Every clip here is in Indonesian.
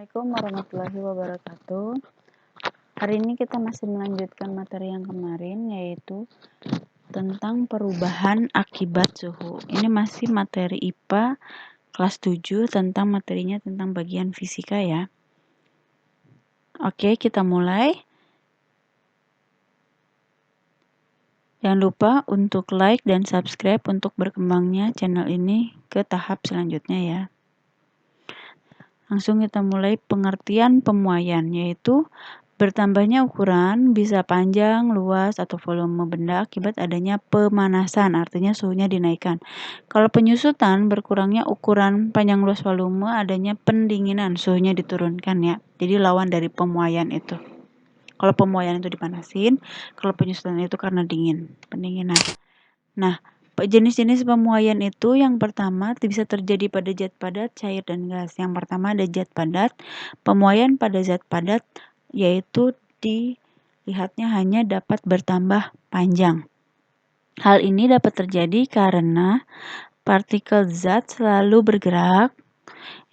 Assalamualaikum warahmatullahi wabarakatuh. Hari ini kita masih melanjutkan materi yang kemarin, yaitu tentang perubahan akibat suhu. Ini masih materi IPA kelas 7 tentang materinya tentang bagian fisika ya. Oke, kita mulai. Jangan lupa untuk like dan subscribe untuk berkembangnya channel ini ke tahap selanjutnya ya. Langsung kita mulai pengertian pemuaian, yaitu bertambahnya ukuran bisa panjang, luas, atau volume benda akibat adanya pemanasan, artinya suhunya dinaikkan. Kalau penyusutan, berkurangnya ukuran, panjang, luas, volume, adanya pendinginan, suhunya diturunkan ya. Jadi lawan dari pemuaian itu. Kalau pemuaian itu dipanasin, kalau penyusutan itu karena dingin, pendinginan. Nah, jenis-jenis pemuaian itu yang pertama bisa terjadi pada zat padat, cair, dan gas. Yang pertama ada zat padat. Pemuaian pada zat padat yaitu dilihatnya hanya dapat bertambah panjang. Hal ini dapat terjadi karena partikel zat selalu bergerak.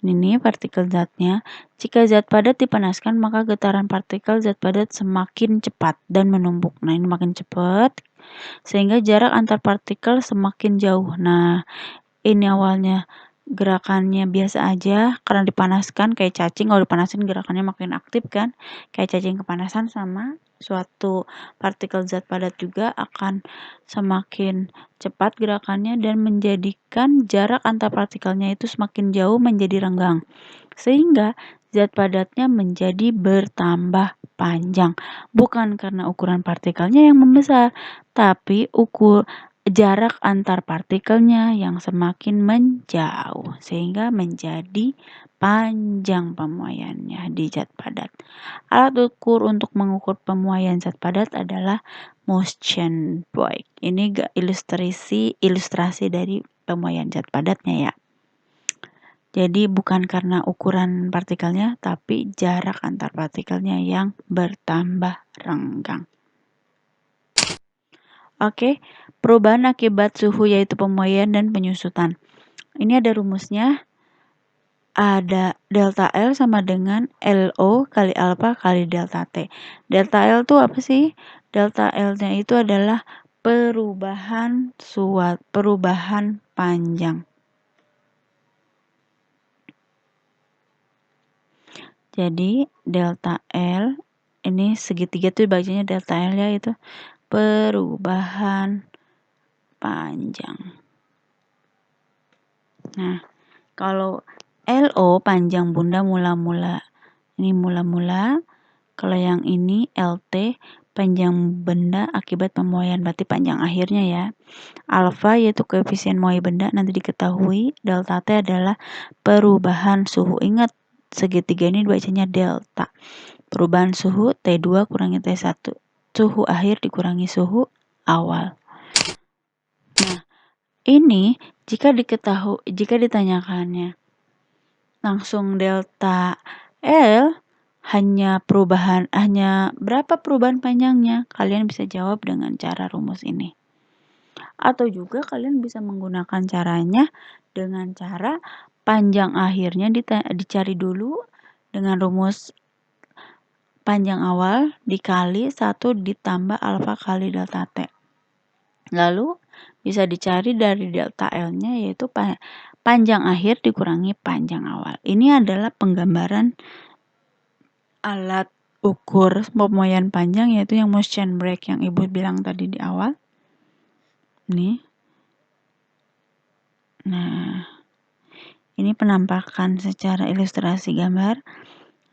Ini partikel zatnya. Jika zat padat dipanaskan, maka getaran partikel zat padat semakin cepat dan menumpuk. Nah, ini makin cepat sehingga jarak antar partikel semakin jauh. Nah, ini awalnya gerakannya biasa aja karena dipanaskan kayak cacing. Kalau dipanasin gerakannya makin aktif kan, kayak cacing kepanasan. Sama suatu partikel zat padat juga akan semakin cepat gerakannya dan menjadikan jarak antar partikelnya itu semakin jauh menjadi renggang, sehingga zat padatnya menjadi bertambah panjang. Bukan karena ukuran partikelnya yang membesar, tapi jarak antar partikelnya yang semakin menjauh, sehingga menjadi panjang pemuaiannya di zat padat. Alat ukur untuk mengukur pemuaian zat padat adalah motion point. Ini ilustrasi dari pemuaian zat padatnya ya. Jadi bukan karena ukuran partikelnya, tapi jarak antar partikelnya yang bertambah renggang. Oke, perubahan akibat suhu yaitu pemuaian dan penyusutan. Ini ada rumusnya. Ada delta L sama dengan LO kali alfa kali delta T. Delta L itu apa sih? Delta L-nya itu adalah perubahan panjang. Jadi delta L ini segitiga tuh bacanya delta L ya, itu perubahan panjang. Nah, kalau LO panjang bunda mula-mula. Ini mula-mula. Kalau yang ini LT panjang benda akibat pemuaian, berarti panjang akhirnya ya. Alfa yaitu koefisien muai benda, nanti diketahui. Delta T adalah perubahan suhu. Ingat, segitiga ini bacanya delta. Perubahan suhu T2 kurangi T1. Suhu akhir dikurangi suhu awal. Nah, ini jika ditanyakannya langsung delta L hanya berapa perubahan panjangnya, kalian bisa jawab dengan cara rumus ini. Atau juga kalian bisa menggunakan caranya dengan cara panjang akhirnya dicari dulu dengan rumus panjang awal dikali 1 ditambah alfa kali delta T. Lalu bisa dicari dari delta L-nya yaitu panjang akhir dikurangi panjang awal. Ini adalah penggambaran alat ukur pemuaian panjang, yaitu yang motion break yang Ibu bilang tadi di awal. Nih. Nah, ini penampakan secara ilustrasi gambar.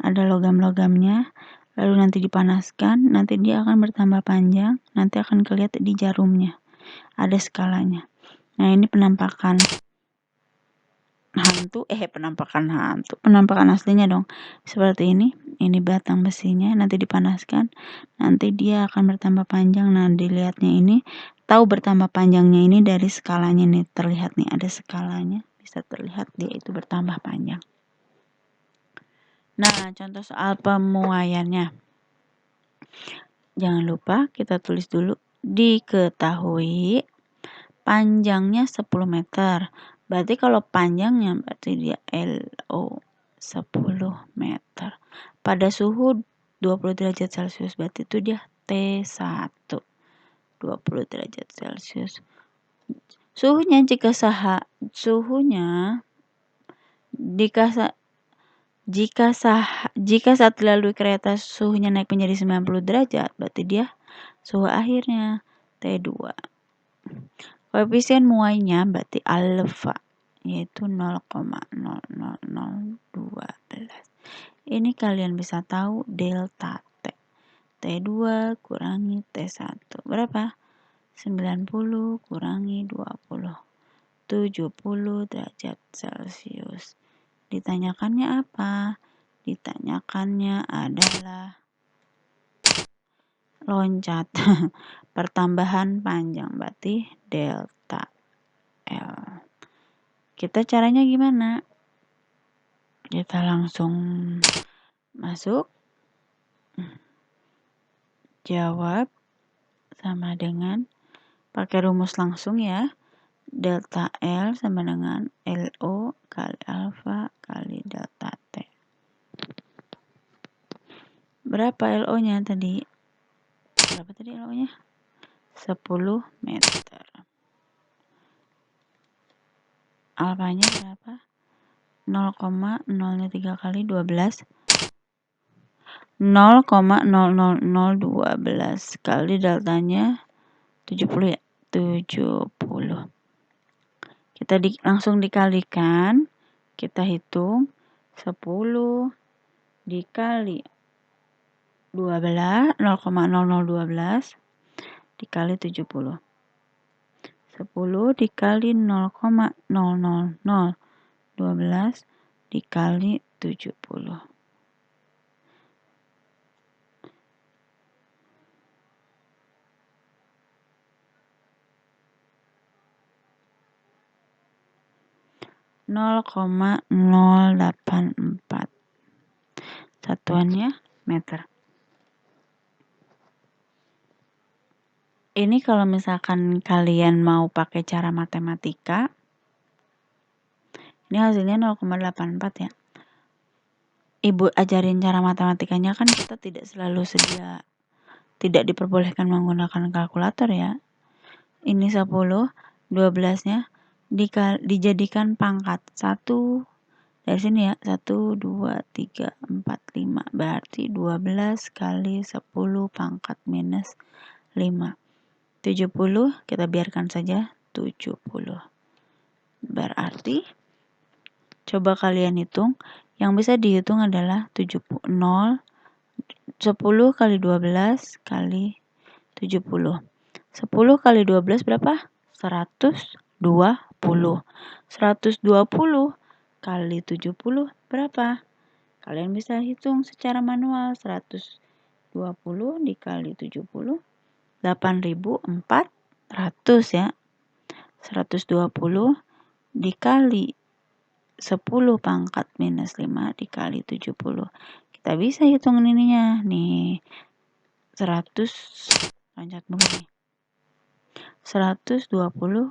Ada logam-logamnya, lalu nanti dipanaskan, nanti dia akan bertambah panjang, nanti akan kelihatan di jarumnya. Ada skalanya. Nah, ini penampakan penampakan aslinya dong. Seperti ini batang besinya, nanti dipanaskan, nanti dia akan bertambah panjang. Nah, dilihatnya ini, tahu bertambah panjangnya ini dari skalanya nih, terlihat nih ada skalanya, bisa terlihat dia itu bertambah panjang. Nah, contoh soal pemuaiannya. Jangan lupa kita tulis dulu. Diketahui panjangnya 10 meter. Berarti kalau panjangnya berarti dia LO 10 meter. pada suhu 20 derajat Celcius, berarti itu dia T1, 20 derajat Celcius. Suhunya jika saat dilalui kereta suhunya naik menjadi 90 derajat, berarti dia suhu akhirnya T2. Koefisien muainya berarti alfa, yaitu 0,00012. Ini kalian bisa tahu delta T. T2 kurangi T1. Berapa? 90 kurangi 20. 70 derajat Celcius. Ditanyakannya apa? Ditanyakannya adalah loncat. Pertambahan panjang, berarti delta L. Kita caranya gimana? Kita langsung masuk. Jawab sama dengan pakai rumus langsung ya. Delta L sama dengan LO kali alfa kali delta T. Berapa LO-nya tadi? Berapa tadi LO-nya? 10 meter. Alfanya berapa? 0,0-nya 3 kali 12. 0,00012 kali deltanya 70 ya? 70. Kita langsung dikalikan. Kita hitung 10 dikali 12, 0,0012 dikali 70. 10 dikali 0,00012 dikali 70. (0,084) satuannya meter. Ini kalau misalkan kalian mau pakai cara matematika, ini hasilnya 0,84 ya. Ibu ajarin cara matematikanya, kan kita tidak diperbolehkan menggunakan kalkulator ya. Ini 10, 12-nya dijadikan pangkat 1 dari sini ya. 1, 2, 3, 4, 5. Berarti 12 kali 10 pangkat minus 5. 70 kita biarkan saja 70. Berarti coba kalian hitung. Yang bisa dihitung adalah 10 kali 12 kali 70. 10 kali 12 berapa? 120. 120 kali 70 berapa? Kalian bisa hitung secara manual. 120 dikali 70. 8.400 ya. 120 dikali 10 pangkat minus 5 dikali 70. Kita bisa hitung ininya. Nih, 100 loncat dulu nih. 120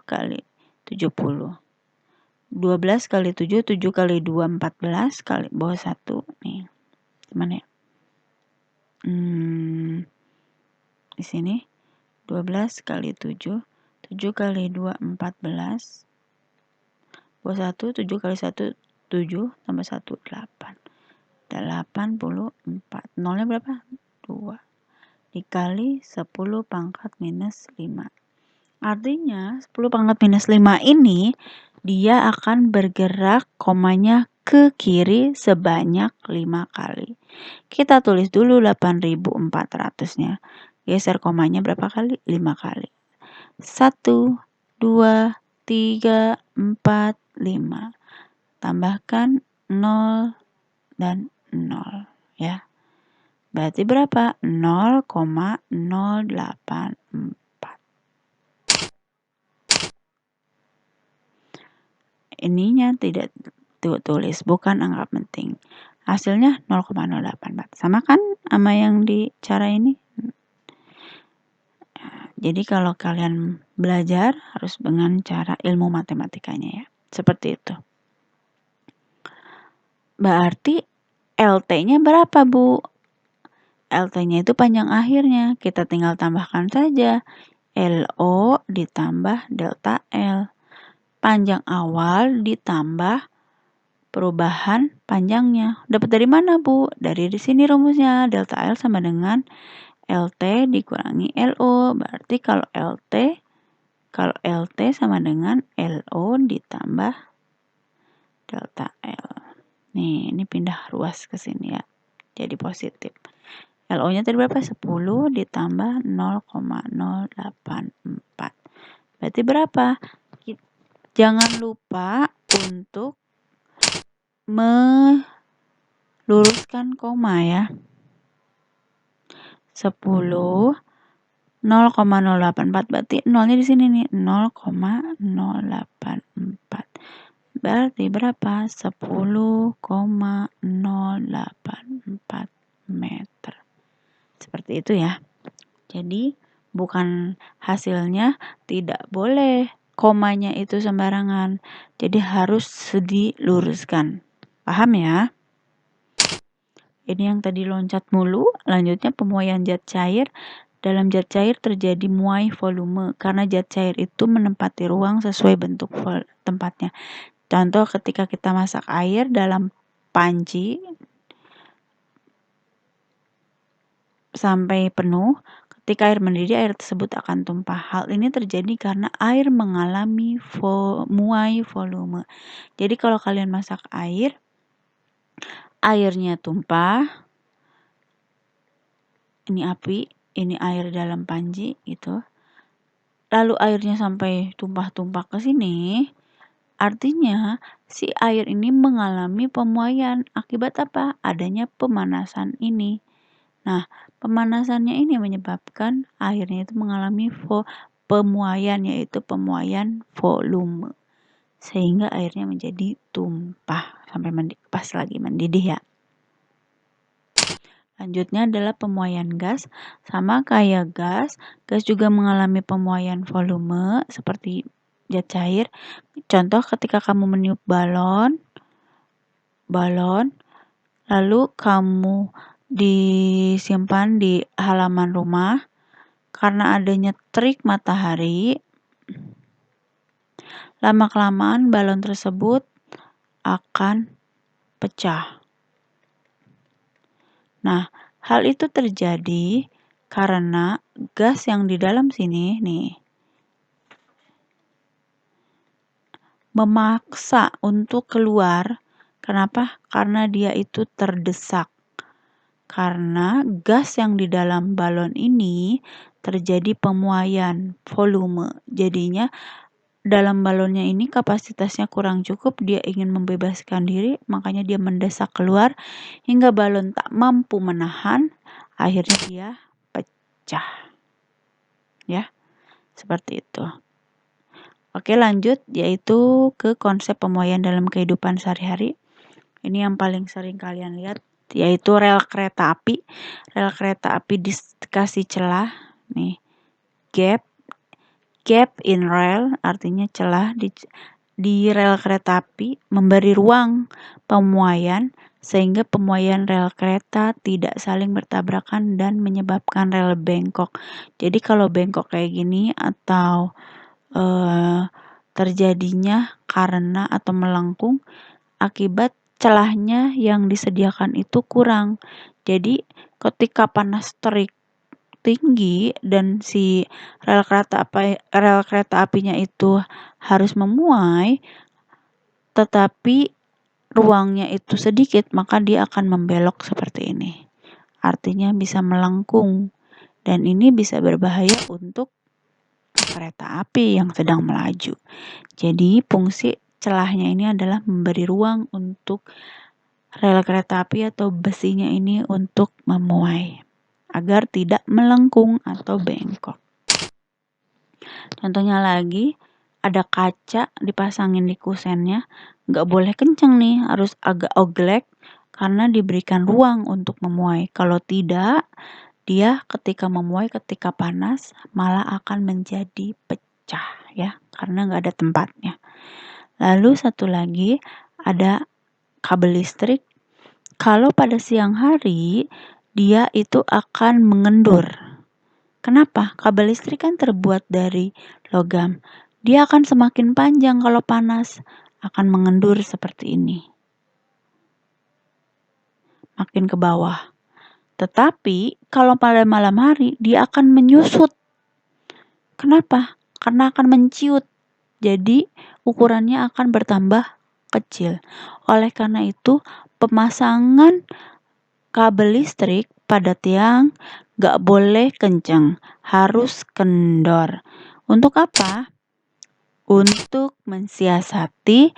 kali 70. 12 kali 7, 7 kali 2, 14 kali bawah 1. Nih, gimana ya? Di sini 12 kali 7, 7 kali 2, 14. Bawah 1, 7 kali 1, 7, tambah 1, 8. 84. Nolnya berapa? 2. Dikali 10 pangkat minus 5. Artinya 10 pangkat minus 5 ini dia akan bergerak komanya ke kiri sebanyak 5 kali. Kita tulis dulu 8.400-nya. Geser komanya berapa kali? 5 kali. 1, 2, 3, 4, 5. Tambahkan 0 dan 0 ya. Berarti berapa? 0,084. Ininya tidak tulis, bukan angka penting. Hasilnya 0,084. Sama kan sama yang di cara ini? Jadi kalau kalian belajar harus dengan cara ilmu matematikanya ya. Seperti itu. Berarti LT-nya berapa, Bu? LT-nya itu panjang akhirnya. Kita tinggal tambahkan saja. LO ditambah delta L. Panjang awal ditambah perubahan panjangnya. Dapat dari mana, Bu? Dari di sini rumusnya. Delta L sama dengan LT dikurangi LO. Berarti kalau LT sama dengan LO ditambah delta L. Nih, ini pindah ruas ke sini ya. Jadi positif. LO-nya tadi berapa? 10 ditambah 0,084. Berarti berapa? Jangan lupa untuk meluruskan koma ya. 10 0,084 berarti nolnya di sini nih 0,084. Berarti berapa? 10,084 meter. Seperti itu ya. Jadi bukan hasilnya tidak boleh komanya itu sembarangan. Jadi harus diluruskan. Paham ya? Ini yang tadi loncat mulu, lanjutnya pemuaian zat cair. Dalam zat cair terjadi muai volume karena zat cair itu menempati ruang sesuai bentuk tempatnya. Contoh ketika kita masak air dalam panci sampai penuh, ketika air mendidih, air tersebut akan tumpah. Hal ini terjadi karena air mengalami muai volume. Jadi kalau kalian masak air, airnya tumpah, ini api, ini air dalam panci gitu. Lalu airnya sampai tumpah-tumpah ke sini, artinya si air ini mengalami pemuaian. Akibat apa? Adanya pemanasan ini. Nah, pemanasannya ini menyebabkan airnya itu mengalami pemuaian, yaitu pemuaian volume. Sehingga airnya menjadi tumpah sampai pas lagi mendidih ya. Selanjutnya adalah pemuaian gas. Sama kayak gas juga mengalami pemuaian volume seperti zat cair. Contoh ketika kamu meniup balon, lalu kamu disimpan di halaman rumah, karena adanya terik matahari, lama-kelamaan balon tersebut akan pecah. Nah, hal itu terjadi karena gas yang di dalam sini nih memaksa untuk keluar. Kenapa? Karena dia itu terdesak. Karena gas yang di dalam balon ini terjadi pemuaian volume. Jadinya dalam balonnya ini kapasitasnya kurang cukup, dia ingin membebaskan diri, makanya dia mendesak keluar hingga balon tak mampu menahan, akhirnya dia pecah. Ya, seperti itu. Oke, lanjut yaitu ke konsep pemuaian dalam kehidupan sehari-hari. Ini yang paling sering kalian lihat, yaitu rel kereta api. Rel kereta api dikasih celah nih, gap in rail artinya celah di rel kereta api memberi ruang pemuaian sehingga pemuaian rel kereta tidak saling bertabrakan dan menyebabkan rel bengkok. Jadi kalau bengkok kayak gini atau terjadinya karena atau melengkung akibat celahnya yang disediakan itu kurang. Jadi ketika panas terik tinggi dan si rel kereta apinya itu harus memuai, tetapi ruangnya itu sedikit, maka dia akan membelok seperti ini. Artinya bisa melengkung dan ini bisa berbahaya untuk kereta api yang sedang melaju. Jadi fungsi celahnya ini adalah memberi ruang untuk rel kereta api atau besinya ini untuk memuai agar tidak melengkung atau bengkok. Contohnya lagi, ada kaca dipasangin di kusennya, nggak boleh kenceng nih, harus agak oglek karena diberikan ruang untuk memuai. Kalau tidak, dia ketika memuai, ketika panas, malah akan menjadi pecah ya, karena nggak ada tempatnya. Lalu satu lagi, ada kabel listrik. Kalau pada siang hari, dia itu akan mengendur. Kenapa? Kabel listrik kan terbuat dari logam. Dia akan semakin panjang kalau panas, akan mengendur seperti ini. Makin ke bawah. Tetapi kalau pada malam hari, dia akan menyusut. Kenapa? Karena akan menciut. Jadi ukurannya akan bertambah kecil. Oleh karena itu, pemasangan kabel listrik pada tiang gak boleh kencang, harus kendor. Untuk apa? Untuk mensiasati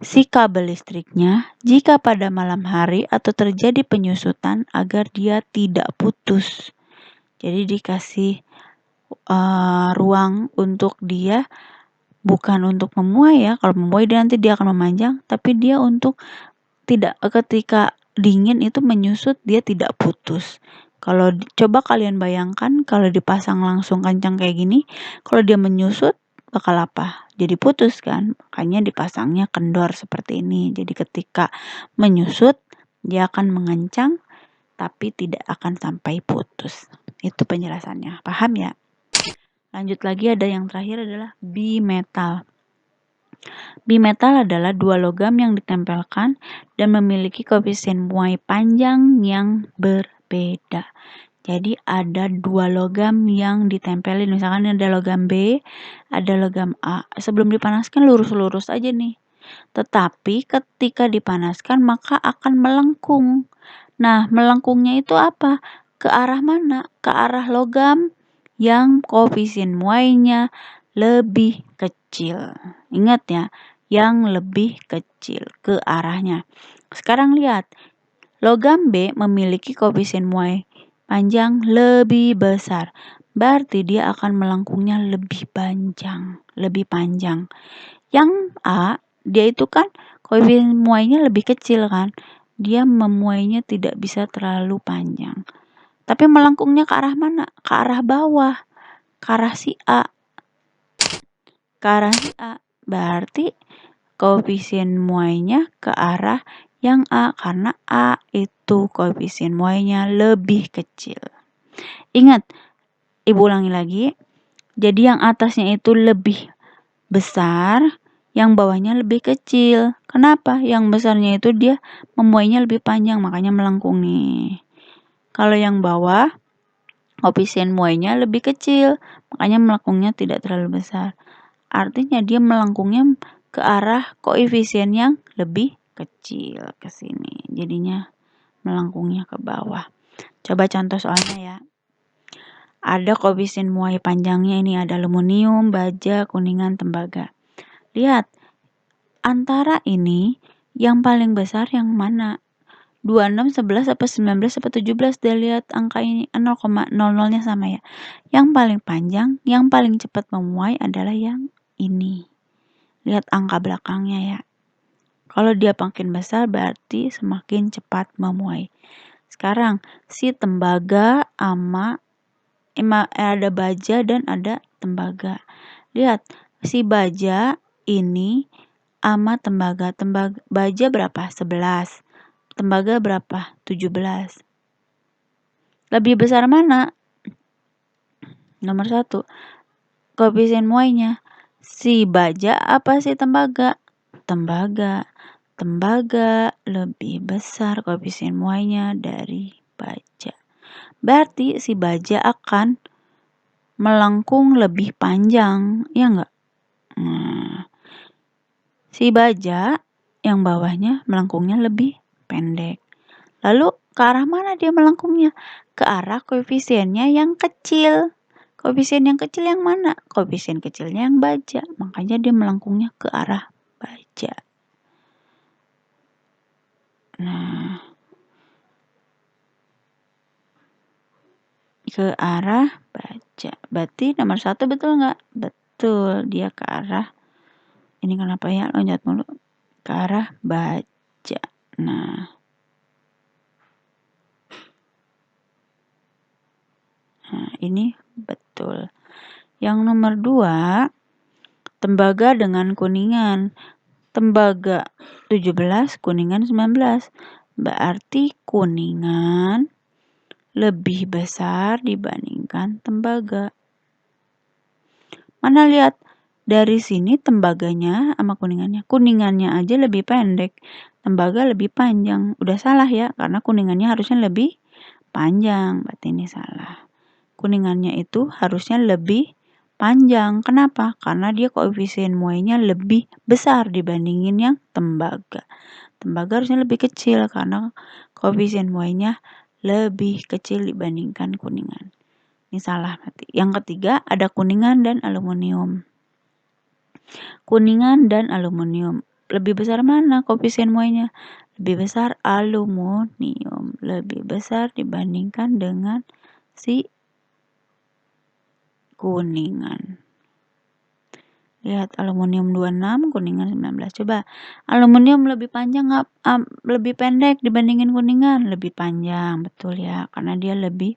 si kabel listriknya jika pada malam hari atau terjadi penyusutan agar dia tidak putus. Jadi dikasih ruang untuk dia, bukan untuk memuai ya. Kalau memuai nanti dia akan memanjang, tapi dia untuk tidak, ketika dingin itu menyusut dia tidak putus. Kalau coba kalian bayangkan kalau dipasang langsung kencang kayak gini, kalau dia menyusut bakal apa? Jadi putus kan? Makanya dipasangnya kendor seperti ini. Jadi ketika menyusut dia akan mengencang tapi tidak akan sampai putus. Itu penjelasannya. Paham ya? Lanjut lagi, ada yang terakhir adalah bimetal. Bimetal adalah dua logam yang ditempelkan dan memiliki koefisien muai panjang yang berbeda. Jadi ada dua logam yang ditempelin. Misalkan ada logam B, ada logam A. Sebelum dipanaskan lurus-lurus aja nih. Tetapi ketika dipanaskan maka akan melengkung. Nah, melengkungnya itu apa? Ke arah mana? Ke arah logam yang koefisien muainya lebih kecil. Ingat ya, yang lebih kecil ke arahnya. Sekarang lihat, logam B memiliki koefisien muai panjang lebih besar. Berarti dia akan melengkungnya lebih panjang. Yang A, dia itu kan koefisien muainya lebih kecil kan. Dia memuainya tidak bisa terlalu panjang. Tapi melengkungnya ke arah mana? Ke arah bawah. Ke arah si A. Berarti koefisien muainya ke arah yang A, karena A itu koefisien muainya lebih kecil. Ingat, ibu ulangi lagi. Jadi yang atasnya itu lebih besar, yang bawahnya lebih kecil. Kenapa? Yang besarnya itu dia memuainya lebih panjang, makanya melengkung nih. Kalau yang bawah, koefisien muainya lebih kecil, makanya melengkungnya tidak terlalu besar. Artinya dia melengkungnya ke arah koefisien yang lebih kecil ke sini. Jadinya melengkungnya ke bawah. Coba contoh soalnya ya. Ada koefisien muai panjangnya ini, ada aluminium, baja, kuningan, tembaga. Lihat, antara ini yang paling besar yang mana? 26, 11, apa 19, apa 17? Dia lihat angka ini 0,00-nya sama ya. Yang paling panjang, yang paling cepat memuai adalah yang ini. Lihat angka belakangnya ya. Kalau dia makin besar berarti semakin cepat memuai. Sekarang si tembaga sama ada baja dan ada tembaga. Lihat, si baja ini sama tembaga. Baja berapa? 11. Tembaga berapa? 17. Lebih besar mana? Nomor 1. Koefisien muainya. Si baja apa si tembaga? Tembaga. Tembaga lebih besar koefisien muainya dari baja. Berarti si baja akan melengkung lebih panjang, ya enggak? Nah, si baja yang bawahnya melengkungnya lebih pendek. Lalu ke arah mana dia melengkungnya? Ke arah koefisiennya yang kecil. Koefisien yang kecil yang mana? Koefisien kecilnya yang baja. Makanya dia melengkungnya ke arah baja. Nah, ke arah baja. Berarti nomor 1 betul nggak? Betul, dia ke arah. Ini kenapa ya loncat mulu? Ke arah baja. Nah, ini betul. Yang nomor 2, tembaga dengan kuningan. Tembaga 17, kuningan 19. Berarti kuningan lebih besar dibandingkan tembaga. Mana lihat, dari sini tembaganya sama kuningannya. Kuningannya aja lebih pendek, tembaga lebih panjang. Udah salah ya, karena kuningannya harusnya lebih panjang. Berarti ini salah. Kuningannya itu harusnya lebih panjang. Kenapa? Karena dia koefisien muainya lebih besar dibandingin yang tembaga. Tembaga harusnya lebih kecil karena koefisien muainya lebih kecil dibandingkan kuningan. Ini salah berarti. Yang ketiga ada kuningan dan aluminium. Kuningan dan aluminium. Lebih besar mana koefisien muainya? Lebih besar aluminium. Lebih besar dibandingkan dengan si kuningan. Lihat aluminium 26, kuningan 19. Coba aluminium lebih panjang lebih pendek dibandingin kuningan? Lebih panjang, betul ya. Karena dia lebih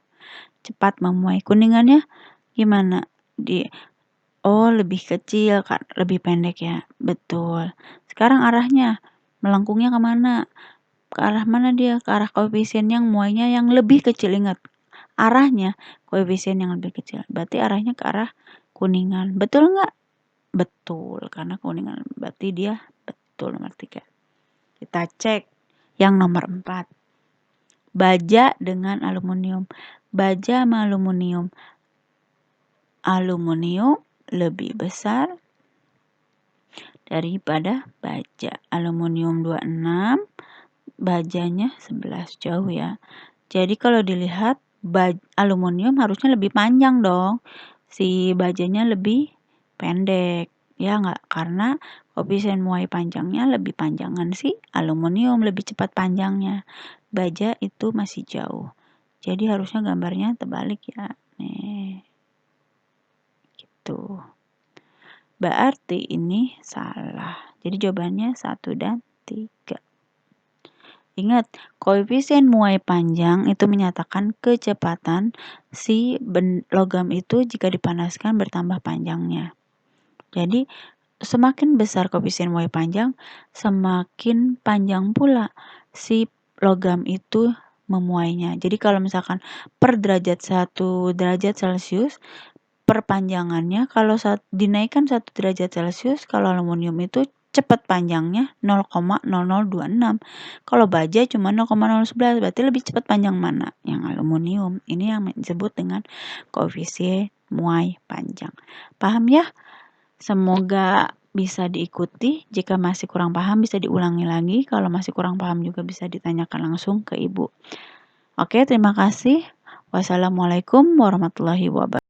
cepat memuai. Kuningannya gimana? Lebih kecil kan, lebih pendek ya. Betul. Sekarang arahnya melengkungnya kemana? Ke arah mana dia? Ke arah koefisien yang muainya yang lebih kecil. Ingat, arahnya koefisien yang lebih kecil. Berarti arahnya ke arah kuningan. Betul nggak? Betul, karena kuningan. Berarti dia betul nomor 3. Kita cek yang nomor 4. Baja dengan aluminium. Baja sama aluminium. Aluminium lebih besar daripada baja. Aluminium 26, bajanya 11, jauh ya. Jadi kalau dilihat aluminium harusnya lebih panjang dong. Si bajanya lebih pendek. Ya enggak? Karena koefisien muai panjangnya lebih panjangan si aluminium, lebih cepat panjangnya. Baja itu masih jauh. Jadi harusnya gambarnya terbalik ya. Nih. Gitu. Berarti ini salah. Jadi jawabannya 1 dan 3. Ingat, koefisien muai panjang itu menyatakan kecepatan si logam itu jika dipanaskan bertambah panjangnya. Jadi, semakin besar koefisien muai panjang, semakin panjang pula si logam itu memuainya. Jadi kalau misalkan per derajat 1 derajat Celcius, perpanjangannya kalau dinaikkan 1 derajat Celcius, kalau aluminium itu cepat panjangnya 0,0026. Kalau baja cuma 0,011, berarti lebih cepat panjang mana? Yang aluminium. Ini yang disebut dengan koefisien muai panjang. Paham ya? Semoga bisa diikuti. Jika masih kurang paham bisa diulangi lagi. Kalau masih kurang paham juga bisa ditanyakan langsung ke Ibu. Oke, terima kasih. Wassalamualaikum warahmatullahi wabarakatuh.